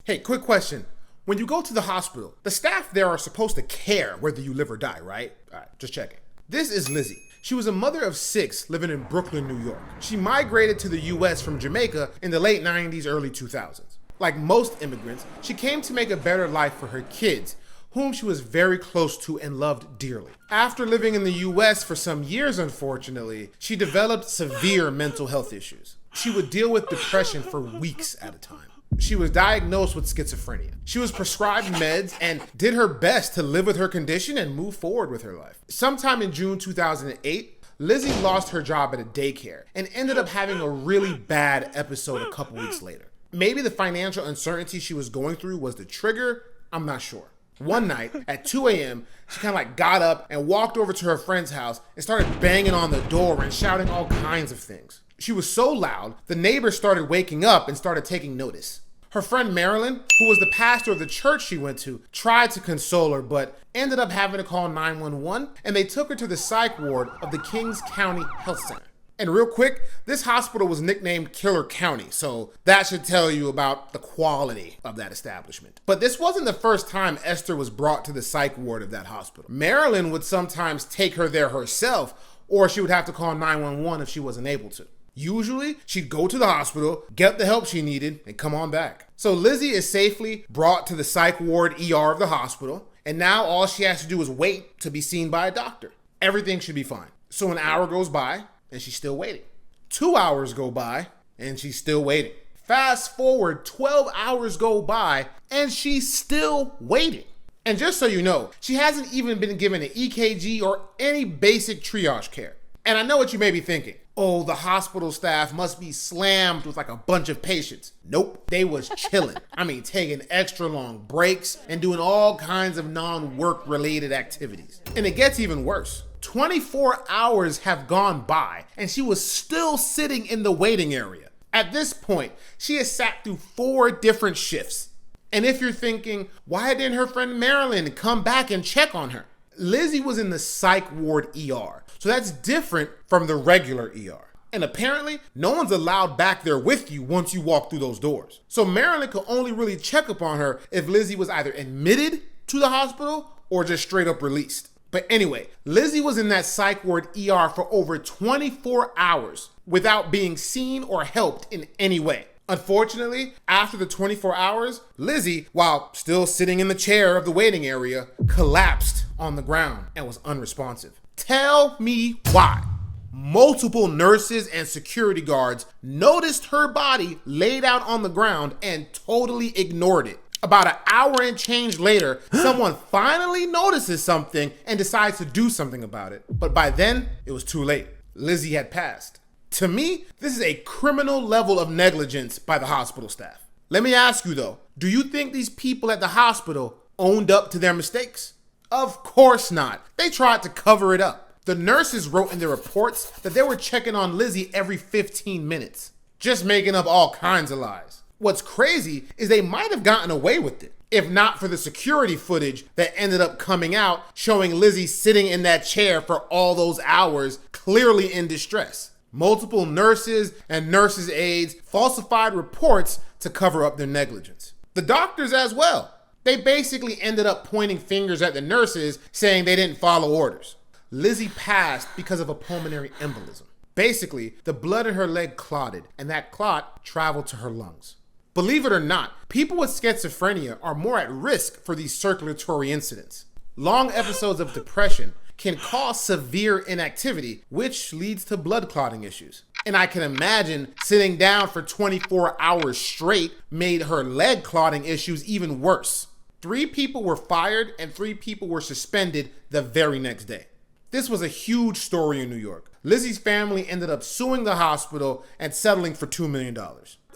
Hey, quick question. When you go to the hospital, the staff there are supposed to care whether you live or die, right? All right, just checking. This is Lizzie. She was a mother of 6 living in Brooklyn, New York. She migrated to the US from Jamaica in the late 90s, early 2000s. Like most immigrants, she came to make a better life for her kids, whom she was very close to and loved dearly. After living in the US for some years, unfortunately, she developed severe mental health issues. She would deal with depression for weeks at a time. She was diagnosed with schizophrenia. She was prescribed meds and did her best to live with her condition and move forward with her life. Sometime in June 2008, Lizzie lost her job at a daycare and ended up having a really bad episode a couple weeks later. Maybe the financial uncertainty she was going through was the trigger, I'm not sure. One night at 2 a.m., she kind of got up and walked over to her friend's house and started banging on the door and shouting all kinds of things. She was so loud, the neighbors started waking up and started taking notice. Her friend Marilyn, who was the pastor of the church she went to, tried to console her, but ended up having to call 911, and they took her to the psych ward of the Kings County Health Center. And real quick, this hospital was nicknamed Killer County, so that should tell you about the quality of that establishment. But this wasn't the first time Esther was brought to the psych ward of that hospital. Marilyn would sometimes take her there herself, or she would have to call 911 if she wasn't able to. Usually, she'd go to the hospital, get the help she needed, and come on back. So Lizzie is safely brought to the psych ward ER of the hospital, and now all she has to do is wait to be seen by a doctor. Everything should be fine. So an hour goes by, and she's still waiting. 2 hours go by, and she's still waiting. Fast forward, 12 hours go by, and she's still waiting. And just so you know, she hasn't even been given an EKG or any basic triage care. And I know what you may be thinking. Oh, the hospital staff must be slammed with like a bunch of patients. Nope, they was chilling. I mean, taking extra long breaks and doing all kinds of non-work related activities. And it gets even worse. 24 hours have gone by and she was still sitting in the waiting area. At this point, she has sat through 4 different shifts. And if you're thinking, why didn't her friend Marilyn come back and check on her? Lizzie was in the psych ward ER, so that's different from the regular ER. And apparently, no one's allowed back there with you once you walk through those doors. So Marilyn could only really check up on her if Lizzie was either admitted to the hospital or just straight up released. But anyway, Lizzie was in that psych ward ER for over 24 hours without being seen or helped in any way. Unfortunately, after the 24 hours, Lizzie, while still sitting in the chair of the waiting area, collapsed on the ground and was unresponsive. Tell me why. Multiple nurses and security guards noticed her body laid out on the ground and totally ignored it. About an hour and change later, someone finally notices something and decides to do something about it. But by then, it was too late. Lizzie had passed. To me, this is a criminal level of negligence by the hospital staff. Let me ask you though, do you think these people at the hospital owned up to their mistakes? Of course not. They tried to cover it up. The nurses wrote in their reports that they were checking on Lizzie every 15 minutes, just making up all kinds of lies. What's crazy is they might have gotten away with it, if not for the security footage that ended up coming out showing Lizzie sitting in that chair for all those hours, clearly in distress. Multiple nurses and nurses' aides falsified reports to cover up their negligence. The doctors as well. They basically ended up pointing fingers at the nurses, saying they didn't follow orders. Lizzie passed because of a pulmonary embolism. Basically, the blood in her leg clotted, and that clot traveled to her lungs. Believe it or not, people with schizophrenia are more at risk for these circulatory incidents. Long episodes of depression can cause severe inactivity, which leads to blood clotting issues. And I can imagine sitting down for 24 hours straight made her leg clotting issues even worse. 3 people were fired and 3 people were suspended the very next day. This was a huge story in New York. Lizzie's family ended up suing the hospital and settling for $2 million.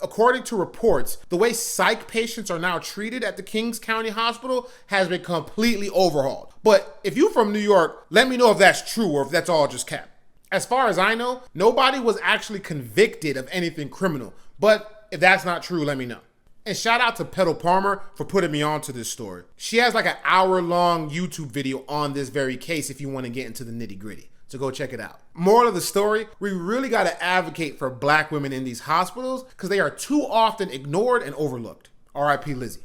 According to reports, the way psych patients are now treated at the Kings County Hospital has been completely overhauled. But if you're from New York, let me know if that's true or if that's all just cap. As far as I know, nobody was actually convicted of anything criminal. But if that's not true, let me know. And shout out to Petal Palmer for putting me onto this story. She has like an hour-long YouTube video on this very case if you want to get into the nitty-gritty. So go check it out. Moral of the story, we really got to advocate for Black women in these hospitals because they are too often ignored and overlooked. R.I.P. Lizzie.